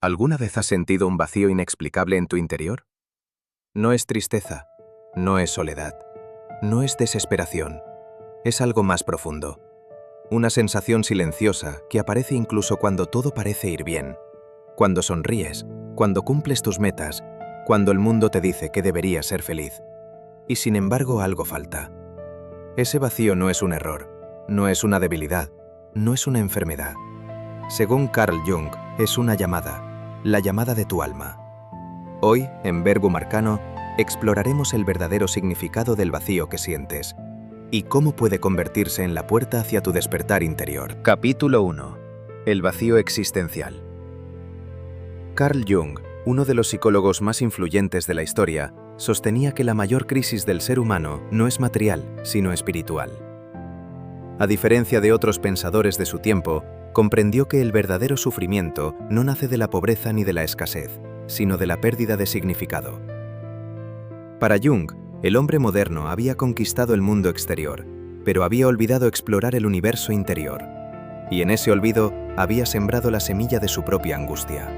¿Alguna vez has sentido un vacío inexplicable en tu interior? No es tristeza, no es soledad, no es desesperación, es algo más profundo. Una sensación silenciosa que aparece incluso cuando todo parece ir bien, cuando sonríes, cuando cumples tus metas, cuando el mundo te dice que deberías ser feliz. Y sin embargo algo falta. Ese vacío no es un error, no es una debilidad, no es una enfermedad. Según Carl Jung, es una llamada, la llamada de tu alma. Hoy, en Verbum Arcano, exploraremos el verdadero significado del vacío que sientes y cómo puede convertirse en la puerta hacia tu despertar interior. Capítulo 1. El vacío existencial. Carl Jung, uno de los psicólogos más influyentes de la historia, sostenía que la mayor crisis del ser humano no es material, sino espiritual. A diferencia de otros pensadores de su tiempo, comprendió que el verdadero sufrimiento no nace de la pobreza ni de la escasez, sino de la pérdida de significado. Para Jung, el hombre moderno había conquistado el mundo exterior, pero había olvidado explorar el universo interior, y en ese olvido había sembrado la semilla de su propia angustia.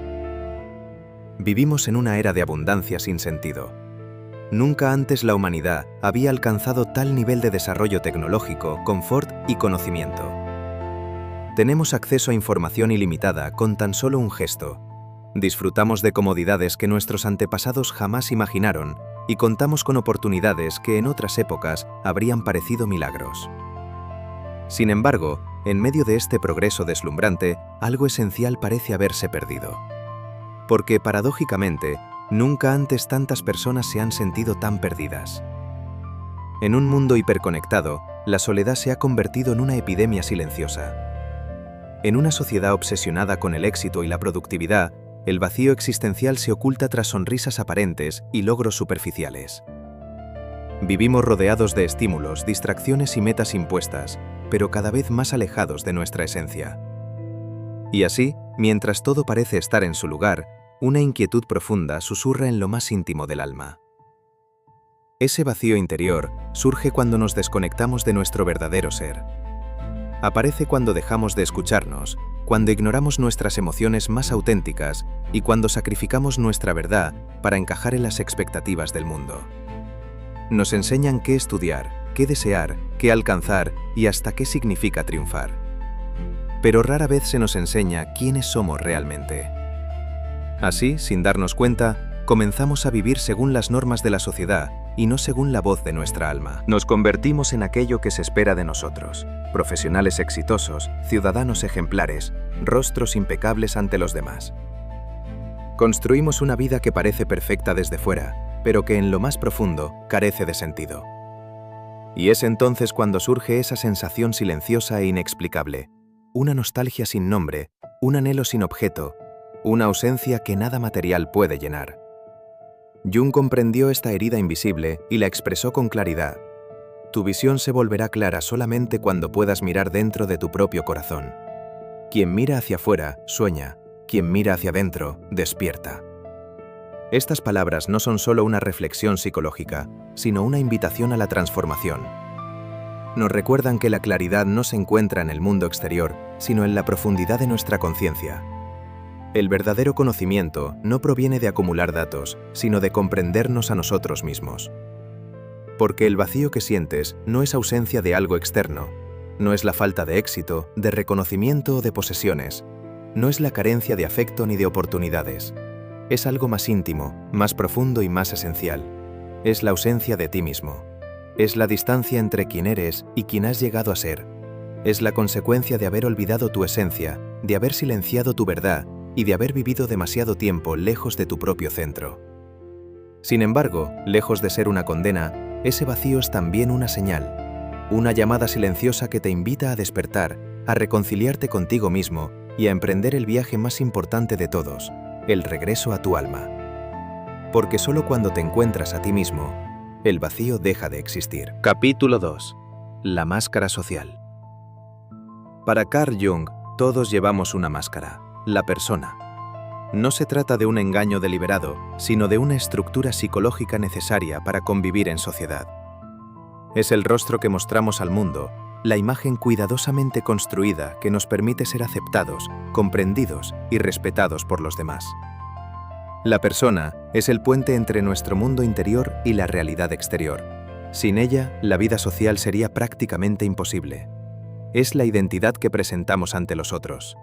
Vivimos en una era de abundancia sin sentido. Nunca antes la humanidad había alcanzado tal nivel de desarrollo tecnológico, confort y conocimiento. Tenemos acceso a información ilimitada con tan solo un gesto. Disfrutamos de comodidades que nuestros antepasados jamás imaginaron y contamos con oportunidades que en otras épocas habrían parecido milagros. Sin embargo, en medio de este progreso deslumbrante, algo esencial parece haberse perdido. Porque, paradójicamente, nunca antes tantas personas se han sentido tan perdidas. En un mundo hiperconectado, la soledad se ha convertido en una epidemia silenciosa. En una sociedad obsesionada con el éxito y la productividad, el vacío existencial se oculta tras sonrisas aparentes y logros superficiales. Vivimos rodeados de estímulos, distracciones y metas impuestas, pero cada vez más alejados de nuestra esencia. Y así, mientras todo parece estar en su lugar, una inquietud profunda susurra en lo más íntimo del alma. Ese vacío interior surge cuando nos desconectamos de nuestro verdadero ser. Aparece cuando dejamos de escucharnos, cuando ignoramos nuestras emociones más auténticas y cuando sacrificamos nuestra verdad para encajar en las expectativas del mundo. Nos enseñan qué estudiar, qué desear, qué alcanzar y hasta qué significa triunfar. Pero rara vez se nos enseña quiénes somos realmente. Así, sin darnos cuenta, comenzamos a vivir según las normas de la sociedad y no según la voz de nuestra alma. Nos convertimos en aquello que se espera de nosotros: profesionales exitosos, ciudadanos ejemplares, rostros impecables ante los demás. Construimos una vida que parece perfecta desde fuera, pero que en lo más profundo carece de sentido. Y es entonces cuando surge esa sensación silenciosa e inexplicable, una nostalgia sin nombre, un anhelo sin objeto, una ausencia que nada material puede llenar. Jung comprendió esta herida invisible y la expresó con claridad. Tu visión se volverá clara solamente cuando puedas mirar dentro de tu propio corazón. Quien mira hacia afuera, sueña. Quien mira hacia adentro, despierta. Estas palabras no son solo una reflexión psicológica, sino una invitación a la transformación. Nos recuerdan que la claridad no se encuentra en el mundo exterior, sino en la profundidad de nuestra conciencia. El verdadero conocimiento no proviene de acumular datos, sino de comprendernos a nosotros mismos. Porque el vacío que sientes no es ausencia de algo externo, no es la falta de éxito, de reconocimiento o de posesiones, no es la carencia de afecto ni de oportunidades. Es algo más íntimo, más profundo y más esencial. Es la ausencia de ti mismo. Es la distancia entre quien eres y quien has llegado a ser. Es la consecuencia de haber olvidado tu esencia, de haber silenciado tu verdad y de haber vivido demasiado tiempo lejos de tu propio centro. Sin embargo, lejos de ser una condena, ese vacío es también una señal, una llamada silenciosa que te invita a despertar, a reconciliarte contigo mismo y a emprender el viaje más importante de todos, el regreso a tu alma. Porque solo cuando te encuentras a ti mismo, el vacío deja de existir. Capítulo 2. La máscara social. Para Carl Jung, todos llevamos una máscara: la persona. No se trata de un engaño deliberado, sino de una estructura psicológica necesaria para convivir en sociedad. Es el rostro que mostramos al mundo, la imagen cuidadosamente construida que nos permite ser aceptados, comprendidos y respetados por los demás. La persona es el puente entre nuestro mundo interior y la realidad exterior. Sin ella, la vida social sería prácticamente imposible. Es la identidad que presentamos ante los otros.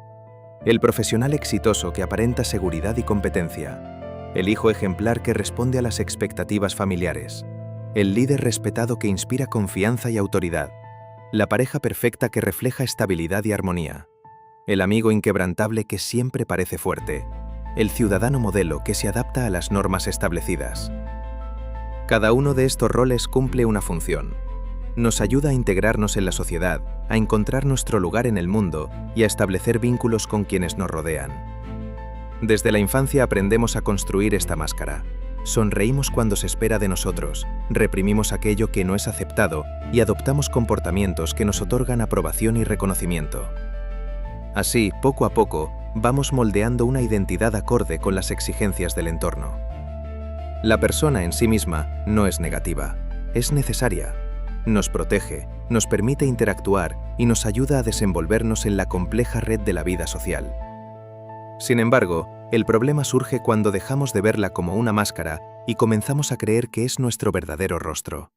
El profesional exitoso que aparenta seguridad y competencia. El hijo ejemplar que responde a las expectativas familiares. El líder respetado que inspira confianza y autoridad. La pareja perfecta que refleja estabilidad y armonía. El amigo inquebrantable que siempre parece fuerte. El ciudadano modelo que se adapta a las normas establecidas. Cada uno de estos roles cumple una función. Nos ayuda a integrarnos en la sociedad, a encontrar nuestro lugar en el mundo y a establecer vínculos con quienes nos rodean. Desde la infancia aprendemos a construir esta máscara. Sonreímos cuando se espera de nosotros, reprimimos aquello que no es aceptado y adoptamos comportamientos que nos otorgan aprobación y reconocimiento. Así, poco a poco, vamos moldeando una identidad acorde con las exigencias del entorno. La persona en sí misma no es negativa, es necesaria. Nos protege, nos permite interactuar y nos ayuda a desenvolvernos en la compleja red de la vida social. Sin embargo, el problema surge cuando dejamos de verla como una máscara y comenzamos a creer que es nuestro verdadero rostro.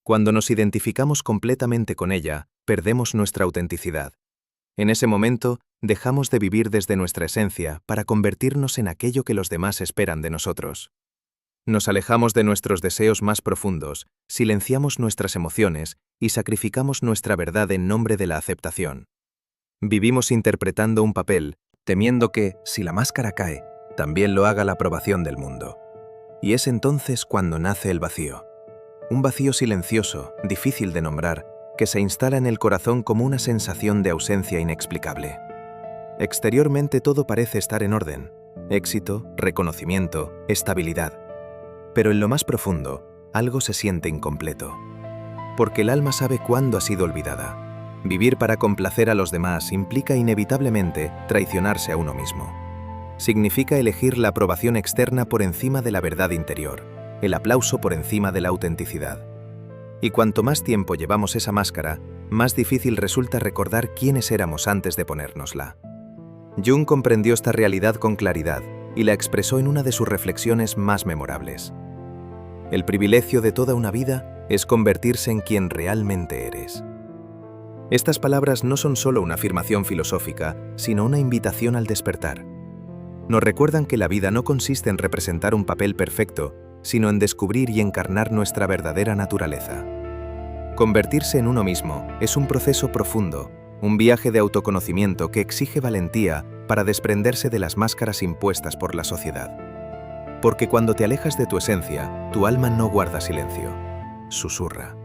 Cuando nos identificamos completamente con ella, perdemos nuestra autenticidad. En ese momento, dejamos de vivir desde nuestra esencia para convertirnos en aquello que los demás esperan de nosotros. Nos alejamos de nuestros deseos más profundos, silenciamos nuestras emociones y sacrificamos nuestra verdad en nombre de la aceptación. Vivimos interpretando un papel, temiendo que, si la máscara cae, también lo haga la aprobación del mundo. Y es entonces cuando nace el vacío. Un vacío silencioso, difícil de nombrar, que se instala en el corazón como una sensación de ausencia inexplicable. Exteriormente todo parece estar en orden: éxito, reconocimiento, estabilidad. Pero en lo más profundo, algo se siente incompleto. Porque el alma sabe cuándo ha sido olvidada. Vivir para complacer a los demás implica inevitablemente traicionarse a uno mismo. Significa elegir la aprobación externa por encima de la verdad interior, el aplauso por encima de la autenticidad. Y cuanto más tiempo llevamos esa máscara, más difícil resulta recordar quiénes éramos antes de ponérnosla. Jung comprendió esta realidad con claridad y la expresó en una de sus reflexiones más memorables. El privilegio de toda una vida es convertirse en quien realmente eres. Estas palabras no son solo una afirmación filosófica, sino una invitación al despertar. Nos recuerdan que la vida no consiste en representar un papel perfecto, sino en descubrir y encarnar nuestra verdadera naturaleza. Convertirse en uno mismo es un proceso profundo, un viaje de autoconocimiento que exige valentía para desprenderse de las máscaras impuestas por la sociedad. Porque cuando te alejas de tu esencia, tu alma no guarda silencio, susurra.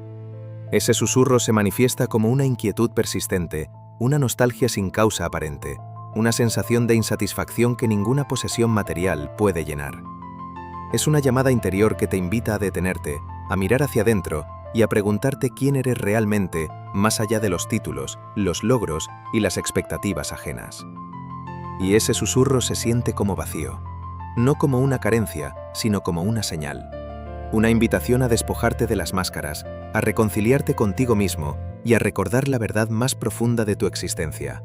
Ese susurro se manifiesta como una inquietud persistente, una nostalgia sin causa aparente, una sensación de insatisfacción que ninguna posesión material puede llenar. Es una llamada interior que te invita a detenerte, a mirar hacia adentro y a preguntarte quién eres realmente, más allá de los títulos, los logros y las expectativas ajenas. Y ese susurro se siente como vacío, no como una carencia, sino como una señal. Una invitación a despojarte de las máscaras, a reconciliarte contigo mismo y a recordar la verdad más profunda de tu existencia.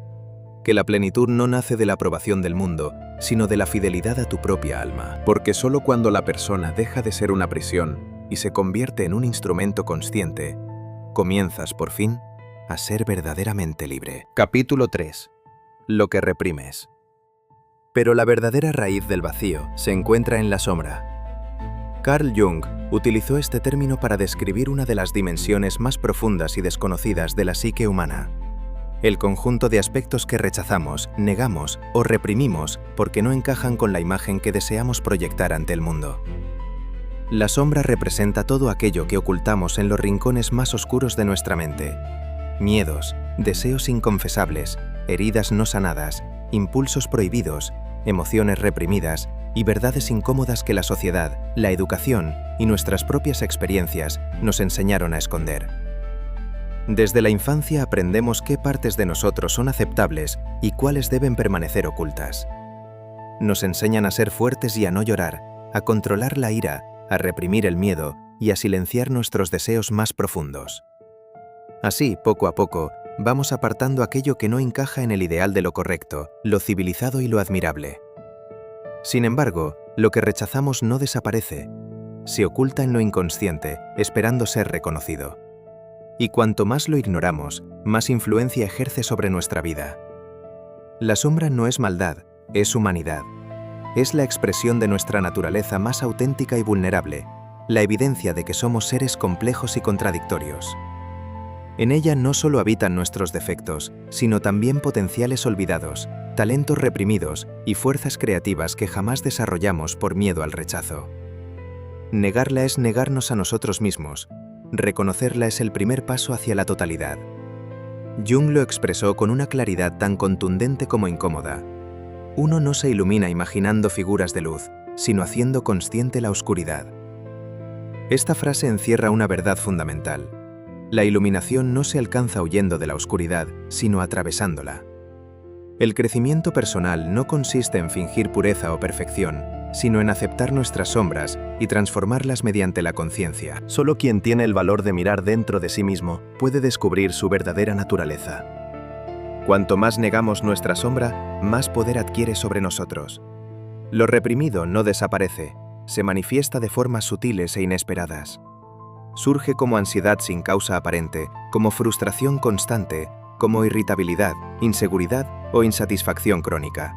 Que la plenitud no nace de la aprobación del mundo, sino de la fidelidad a tu propia alma. Porque solo cuando la persona deja de ser una prisión y se convierte en un instrumento consciente, comienzas, por fin, a ser verdaderamente libre. Capítulo 3. Lo que reprimes. Pero la verdadera raíz del vacío se encuentra en la sombra. Carl Jung utilizó este término para describir una de las dimensiones más profundas y desconocidas de la psique humana. El conjunto de aspectos que rechazamos, negamos o reprimimos porque no encajan con la imagen que deseamos proyectar ante el mundo. La sombra representa todo aquello que ocultamos en los rincones más oscuros de nuestra mente. Miedos, deseos inconfesables, heridas no sanadas, impulsos prohibidos, emociones reprimidas y verdades incómodas que la sociedad, la educación y nuestras propias experiencias nos enseñaron a esconder. Desde la infancia aprendemos qué partes de nosotros son aceptables y cuáles deben permanecer ocultas. Nos enseñan a ser fuertes y a no llorar, a controlar la ira, a reprimir el miedo y a silenciar nuestros deseos más profundos. Así, poco a poco, vamos apartando aquello que no encaja en el ideal de lo correcto, lo civilizado y lo admirable. Sin embargo, lo que rechazamos no desaparece, se oculta en lo inconsciente, esperando ser reconocido. Y cuanto más lo ignoramos, más influencia ejerce sobre nuestra vida. La sombra no es maldad, es humanidad. Es la expresión de nuestra naturaleza más auténtica y vulnerable, la evidencia de que somos seres complejos y contradictorios. En ella no solo habitan nuestros defectos, sino también potenciales olvidados, talentos reprimidos y fuerzas creativas que jamás desarrollamos por miedo al rechazo. Negarla es negarnos a nosotros mismos. Reconocerla es el primer paso hacia la totalidad. Jung lo expresó con una claridad tan contundente como incómoda. Uno no se ilumina imaginando figuras de luz, sino haciendo consciente la oscuridad. Esta frase encierra una verdad fundamental. La iluminación no se alcanza huyendo de la oscuridad, sino atravesándola. El crecimiento personal no consiste en fingir pureza o perfección, sino en aceptar nuestras sombras y transformarlas mediante la conciencia. Solo quien tiene el valor de mirar dentro de sí mismo puede descubrir su verdadera naturaleza. Cuanto más negamos nuestra sombra, más poder adquiere sobre nosotros. Lo reprimido no desaparece, se manifiesta de formas sutiles e inesperadas. Surge como ansiedad sin causa aparente, como frustración constante, como irritabilidad, inseguridad o insatisfacción crónica.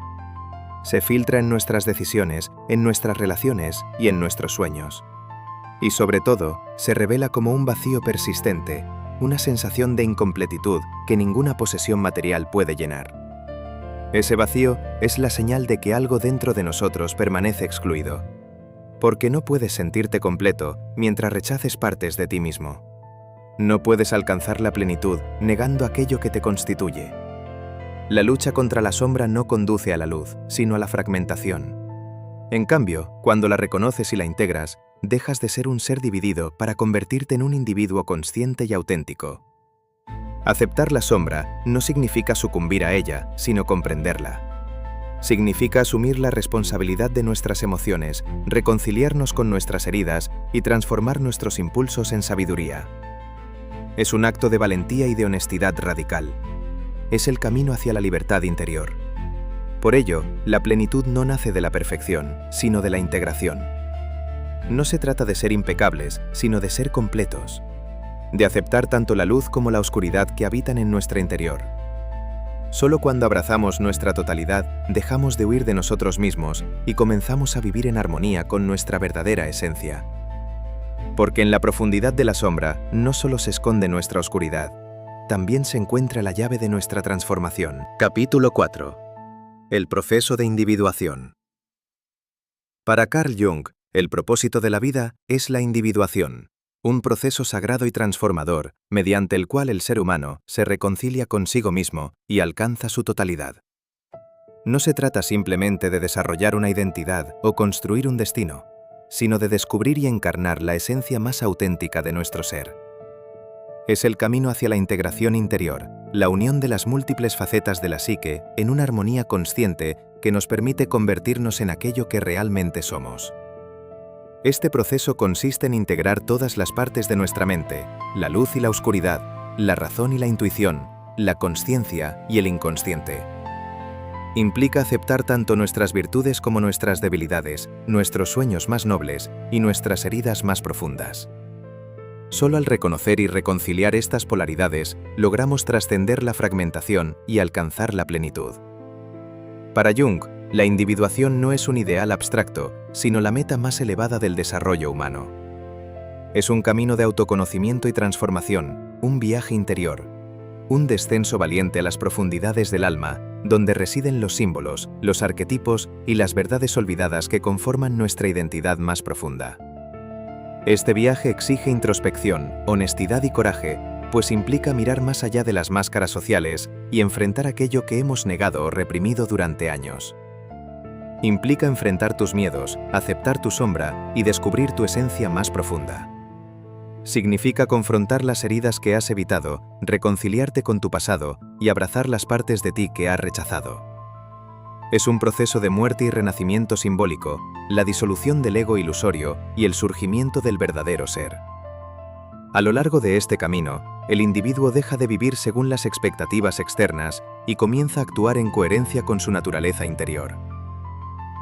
Se filtra en nuestras decisiones, en nuestras relaciones y en nuestros sueños. Y sobre todo, se revela como un vacío persistente, una sensación de incompletitud que ninguna posesión material puede llenar. Ese vacío es la señal de que algo dentro de nosotros permanece excluido, porque no puedes sentirte completo mientras rechaces partes de ti mismo. No puedes alcanzar la plenitud negando aquello que te constituye. La lucha contra la sombra no conduce a la luz, sino a la fragmentación. En cambio, cuando la reconoces y la integras, dejas de ser un ser dividido para convertirte en un individuo consciente y auténtico. Aceptar la sombra no significa sucumbir a ella, sino comprenderla. Significa asumir la responsabilidad de nuestras emociones, reconciliarnos con nuestras heridas y transformar nuestros impulsos en sabiduría. Es un acto de valentía y de honestidad radical. Es el camino hacia la libertad interior. Por ello, la plenitud no nace de la perfección, sino de la integración. No se trata de ser impecables, sino de ser completos, de aceptar tanto la luz como la oscuridad que habitan en nuestro interior. Solo cuando abrazamos nuestra totalidad, dejamos de huir de nosotros mismos y comenzamos a vivir en armonía con nuestra verdadera esencia. Porque en la profundidad de la sombra no solo se esconde nuestra oscuridad, también se encuentra la llave de nuestra transformación. Capítulo 4. El proceso de individuación. Para Carl Jung, el propósito de la vida es la individuación, un proceso sagrado y transformador, mediante el cual el ser humano se reconcilia consigo mismo y alcanza su totalidad. No se trata simplemente de desarrollar una identidad o construir un destino, sino de descubrir y encarnar la esencia más auténtica de nuestro ser. Es el camino hacia la integración interior, la unión de las múltiples facetas de la psique en una armonía consciente que nos permite convertirnos en aquello que realmente somos. Este proceso consiste en integrar todas las partes de nuestra mente, la luz y la oscuridad, la razón y la intuición, la consciencia y el inconsciente. Implica aceptar tanto nuestras virtudes como nuestras debilidades, nuestros sueños más nobles y nuestras heridas más profundas. Solo al reconocer y reconciliar estas polaridades, logramos trascender la fragmentación y alcanzar la plenitud. Para Jung, la individuación no es un ideal abstracto, sino la meta más elevada del desarrollo humano. Es un camino de autoconocimiento y transformación, un viaje interior, un descenso valiente a las profundidades del alma, donde residen los símbolos, los arquetipos y las verdades olvidadas que conforman nuestra identidad más profunda. Este viaje exige introspección, honestidad y coraje, pues implica mirar más allá de las máscaras sociales y enfrentar aquello que hemos negado o reprimido durante años. Implica enfrentar tus miedos, aceptar tu sombra y descubrir tu esencia más profunda. Significa confrontar las heridas que has evitado, reconciliarte con tu pasado y abrazar las partes de ti que has rechazado. Es un proceso de muerte y renacimiento simbólico, la disolución del ego ilusorio y el surgimiento del verdadero ser. A lo largo de este camino, el individuo deja de vivir según las expectativas externas y comienza a actuar en coherencia con su naturaleza interior.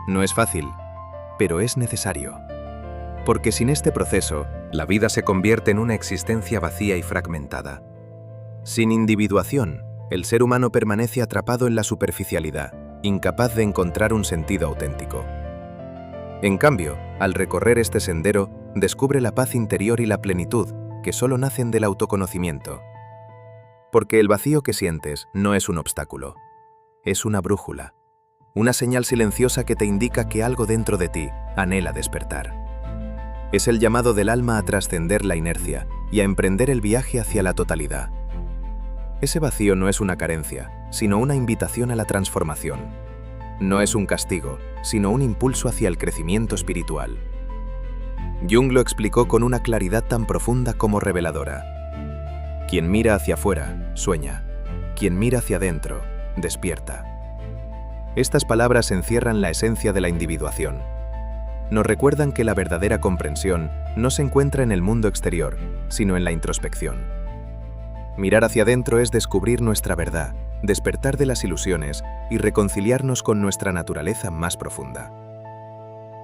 No es fácil, pero es necesario. Porque sin este proceso, la vida se convierte en una existencia vacía y fragmentada. Sin individuación, el ser humano permanece atrapado en la superficialidad, incapaz de encontrar un sentido auténtico. En cambio, al recorrer este sendero, descubre la paz interior y la plenitud, que solo nacen del autoconocimiento. Porque el vacío que sientes no es un obstáculo, es una brújula, una señal silenciosa que te indica que algo dentro de ti anhela despertar. Es el llamado del alma a trascender la inercia y a emprender el viaje hacia la totalidad. Ese vacío no es una carencia, sino una invitación a la transformación. No es un castigo, sino un impulso hacia el crecimiento espiritual. Jung lo explicó con una claridad tan profunda como reveladora. Quien mira hacia afuera, sueña. Quien mira hacia adentro, despierta. Estas palabras encierran la esencia de la individuación. Nos recuerdan que la verdadera comprensión no se encuentra en el mundo exterior, sino en la introspección. Mirar hacia adentro es descubrir nuestra verdad, despertar de las ilusiones y reconciliarnos con nuestra naturaleza más profunda.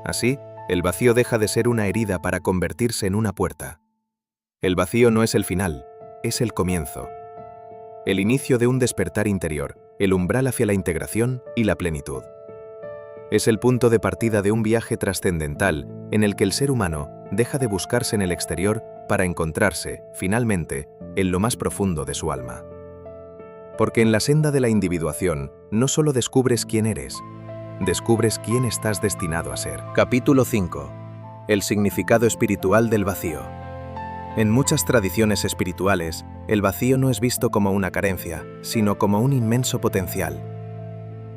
Así, el vacío deja de ser una herida para convertirse en una puerta. El vacío no es el final, es el comienzo. El inicio de un despertar interior, el umbral hacia la integración y la plenitud. Es el punto de partida de un viaje trascendental en el que el ser humano deja de buscarse en el exterior para encontrarse, finalmente, en lo más profundo de su alma. Porque en la senda de la individuación no solo descubres quién eres, descubres quién estás destinado a ser. Capítulo 5. El significado espiritual del vacío. En muchas tradiciones espirituales, el vacío no es visto como una carencia, sino como un inmenso potencial.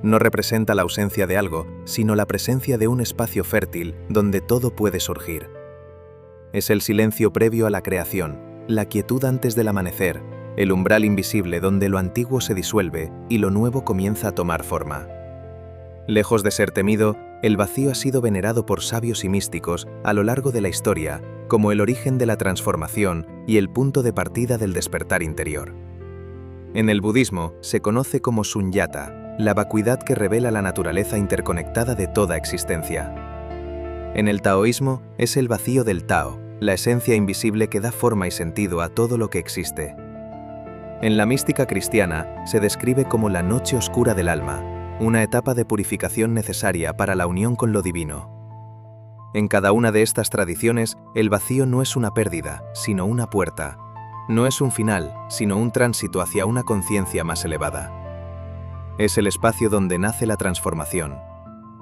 No representa la ausencia de algo, sino la presencia de un espacio fértil donde todo puede surgir. Es el silencio previo a la creación, la quietud antes del amanecer, el umbral invisible donde lo antiguo se disuelve y lo nuevo comienza a tomar forma. Lejos de ser temido, el vacío ha sido venerado por sabios y místicos a lo largo de la historia como el origen de la transformación y el punto de partida del despertar interior. En el budismo se conoce como sunyata, la vacuidad que revela la naturaleza interconectada de toda existencia. En el taoísmo es el vacío del Tao, la esencia invisible que da forma y sentido a todo lo que existe. En la mística cristiana se describe como la noche oscura del alma, una etapa de purificación necesaria para la unión con lo divino. En cada una de estas tradiciones, el vacío no es una pérdida, sino una puerta. No es un final, sino un tránsito hacia una conciencia más elevada. Es el espacio donde nace la transformación.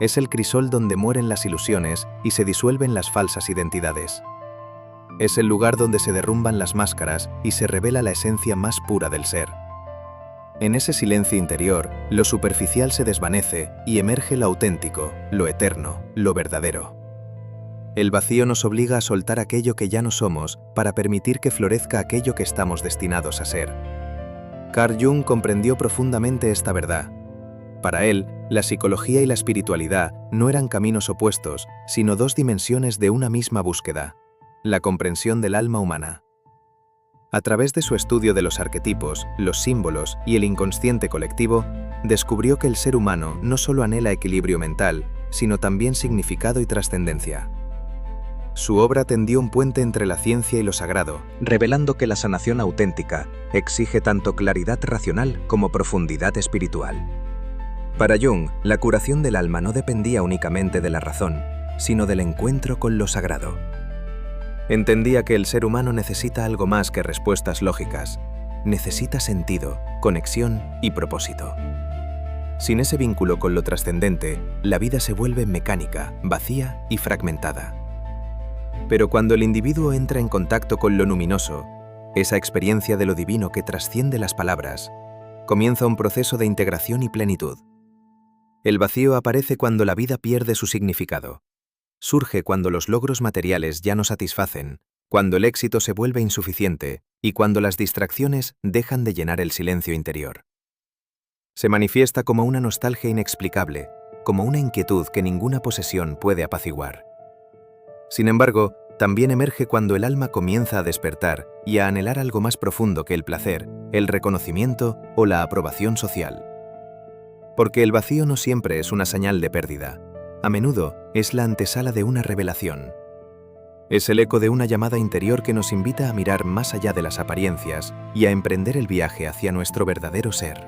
Es el crisol donde mueren las ilusiones y se disuelven las falsas identidades. Es el lugar donde se derrumban las máscaras y se revela la esencia más pura del ser. En ese silencio interior, lo superficial se desvanece y emerge lo auténtico, lo eterno, lo verdadero. El vacío nos obliga a soltar aquello que ya no somos para permitir que florezca aquello que estamos destinados a ser. Carl Jung comprendió profundamente esta verdad. Para él, la psicología y la espiritualidad no eran caminos opuestos, sino dos dimensiones de una misma búsqueda: la comprensión del alma humana. A través de su estudio de los arquetipos, los símbolos y el inconsciente colectivo, descubrió que el ser humano no solo anhela equilibrio mental, sino también significado y trascendencia. Su obra tendió un puente entre la ciencia y lo sagrado, revelando que la sanación auténtica exige tanto claridad racional como profundidad espiritual. Para Jung, la curación del alma no dependía únicamente de la razón, sino del encuentro con lo sagrado. Entendía que el ser humano necesita algo más que respuestas lógicas. Necesita sentido, conexión y propósito. Sin ese vínculo con lo trascendente, la vida se vuelve mecánica, vacía y fragmentada. Pero cuando el individuo entra en contacto con lo luminoso, esa experiencia de lo divino que trasciende las palabras, comienza un proceso de integración y plenitud. El vacío aparece cuando la vida pierde su significado. Surge cuando los logros materiales ya no satisfacen, cuando el éxito se vuelve insuficiente y cuando las distracciones dejan de llenar el silencio interior. Se manifiesta como una nostalgia inexplicable, como una inquietud que ninguna posesión puede apaciguar. Sin embargo, también emerge cuando el alma comienza a despertar y a anhelar algo más profundo que el placer, el reconocimiento o la aprobación social. Porque el vacío no siempre es una señal de pérdida, a menudo es la antesala de una revelación. Es el eco de una llamada interior que nos invita a mirar más allá de las apariencias y a emprender el viaje hacia nuestro verdadero ser.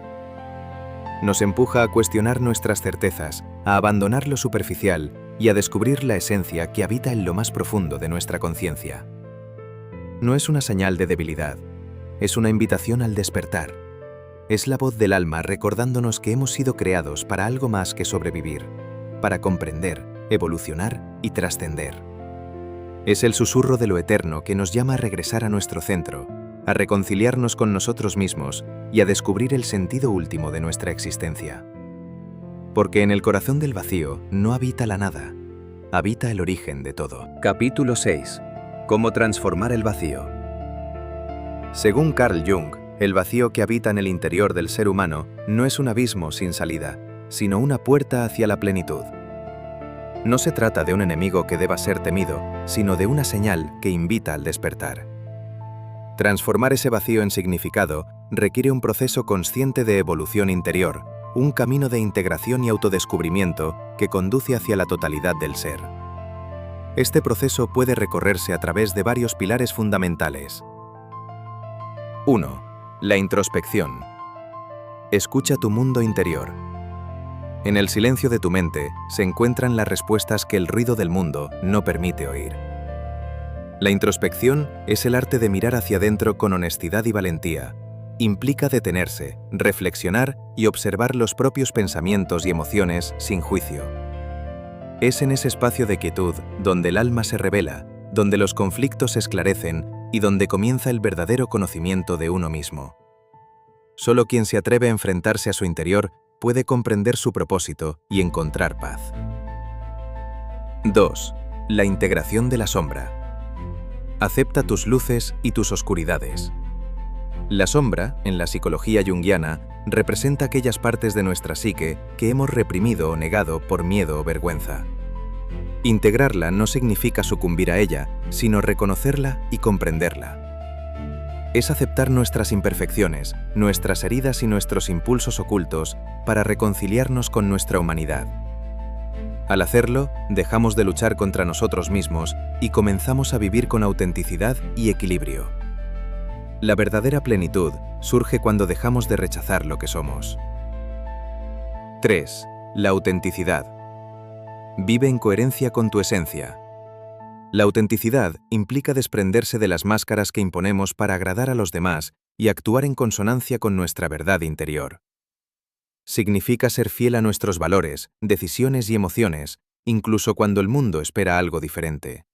Nos empuja a cuestionar nuestras certezas, a abandonar lo superficial y a descubrir la esencia que habita en lo más profundo de nuestra conciencia. No es una señal de debilidad, es una invitación al despertar. Es la voz del alma recordándonos que hemos sido creados para algo más que sobrevivir, para comprender, evolucionar y trascender. Es el susurro de lo eterno que nos llama a regresar a nuestro centro, a reconciliarnos con nosotros mismos y a descubrir el sentido último de nuestra existencia. Porque en el corazón del vacío no habita la nada, habita el origen de todo. Capítulo 6. Cómo transformar el vacío. Según Carl Jung, el vacío que habita en el interior del ser humano no es un abismo sin salida, sino una puerta hacia la plenitud. No se trata de un enemigo que deba ser temido, sino de una señal que invita al despertar. Transformar ese vacío en significado requiere un proceso consciente de evolución interior, un camino de integración y autodescubrimiento que conduce hacia la totalidad del ser. Este proceso puede recorrerse a través de varios pilares fundamentales. 1. La introspección. Escucha tu mundo interior. En el silencio de tu mente se encuentran las respuestas que el ruido del mundo no permite oír. La introspección es el arte de mirar hacia adentro con honestidad y valentía. Implica detenerse, reflexionar y observar los propios pensamientos y emociones sin juicio. Es en ese espacio de quietud donde el alma se revela, donde los conflictos se esclarecen y donde comienza el verdadero conocimiento de uno mismo. Solo quien se atreve a enfrentarse a su interior puede comprender su propósito y encontrar paz. 2. La integración de la sombra. Acepta tus luces y tus oscuridades. La sombra, en la psicología junguiana, representa aquellas partes de nuestra psique que hemos reprimido o negado por miedo o vergüenza. Integrarla no significa sucumbir a ella, sino reconocerla y comprenderla. Es aceptar nuestras imperfecciones, nuestras heridas y nuestros impulsos ocultos para reconciliarnos con nuestra humanidad. Al hacerlo, dejamos de luchar contra nosotros mismos y comenzamos a vivir con autenticidad y equilibrio. La verdadera plenitud surge cuando dejamos de rechazar lo que somos. 3. La autenticidad. Vive en coherencia con tu esencia. La autenticidad implica desprenderse de las máscaras que imponemos para agradar a los demás y actuar en consonancia con nuestra verdad interior. Significa ser fiel a nuestros valores, decisiones y emociones, incluso cuando el mundo espera algo diferente.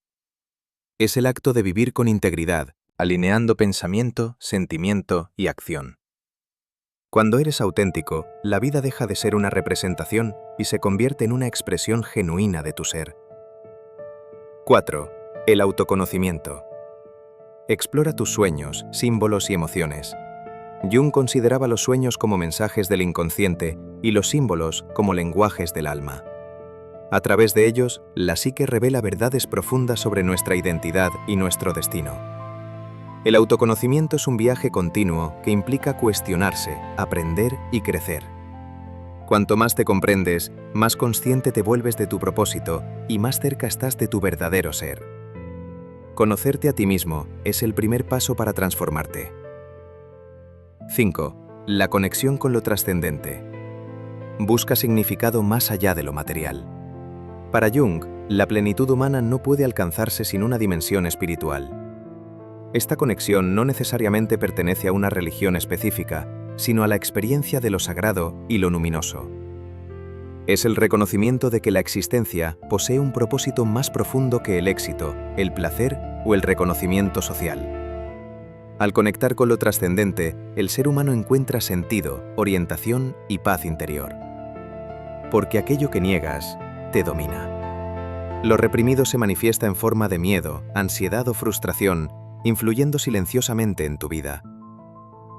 Es el acto de vivir con integridad, alineando pensamiento, sentimiento y acción. Cuando eres auténtico, la vida deja de ser una representación y se convierte en una expresión genuina de tu ser. 4. El autoconocimiento. Explora tus sueños, símbolos y emociones. Jung consideraba los sueños como mensajes del inconsciente y los símbolos como lenguajes del alma. A través de ellos, la psique revela verdades profundas sobre nuestra identidad y nuestro destino. El autoconocimiento es un viaje continuo que implica cuestionarse, aprender y crecer. Cuanto más te comprendes, más consciente te vuelves de tu propósito y más cerca estás de tu verdadero ser. Conocerte a ti mismo es el primer paso para transformarte. 5. La conexión con lo trascendente. Busca significado más allá de lo material. Para Jung, la plenitud humana no puede alcanzarse sin una dimensión espiritual. Esta conexión no necesariamente pertenece a una religión específica, sino a la experiencia de lo sagrado y lo luminoso. Es el reconocimiento de que la existencia posee un propósito más profundo que el éxito, el placer o el reconocimiento social. Al conectar con lo trascendente, el ser humano encuentra sentido, orientación y paz interior. Porque aquello que niegas te domina. Lo reprimido se manifiesta en forma de miedo, ansiedad o frustración, influyendo silenciosamente en tu vida.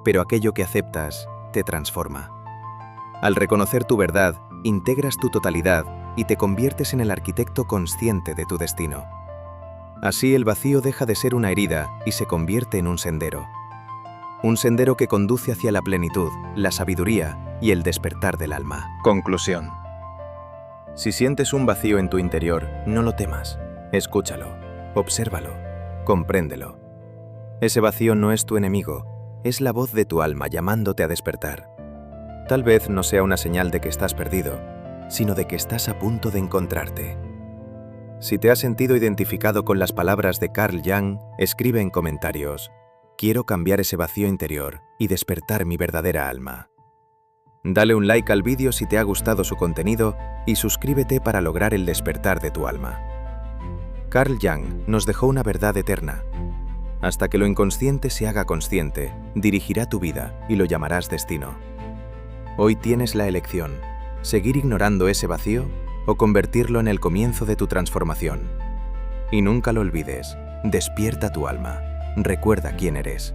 Pero aquello que aceptas te transforma. Al reconocer tu verdad, integras tu totalidad y te conviertes en el arquitecto consciente de tu destino. Así el vacío deja de ser una herida y se convierte en un sendero. Un sendero que conduce hacia la plenitud, la sabiduría y el despertar del alma. Conclusión. Si sientes un vacío en tu interior, no lo temas. Escúchalo, obsérvalo, compréndelo. Ese vacío no es tu enemigo, es la voz de tu alma llamándote a despertar. Tal vez no sea una señal de que estás perdido, sino de que estás a punto de encontrarte. Si te has sentido identificado con las palabras de Carl Jung, escribe en comentarios: quiero cambiar ese vacío interior y despertar mi verdadera alma. Dale un like al vídeo si te ha gustado su contenido y suscríbete para lograr el despertar de tu alma. Carl Jung nos dejó una verdad eterna. Hasta que lo inconsciente se haga consciente, dirigirá tu vida y lo llamarás destino. Hoy tienes la elección: seguir ignorando ese vacío o convertirlo en el comienzo de tu transformación. Y nunca lo olvides, despierta tu alma. Recuerda quién eres.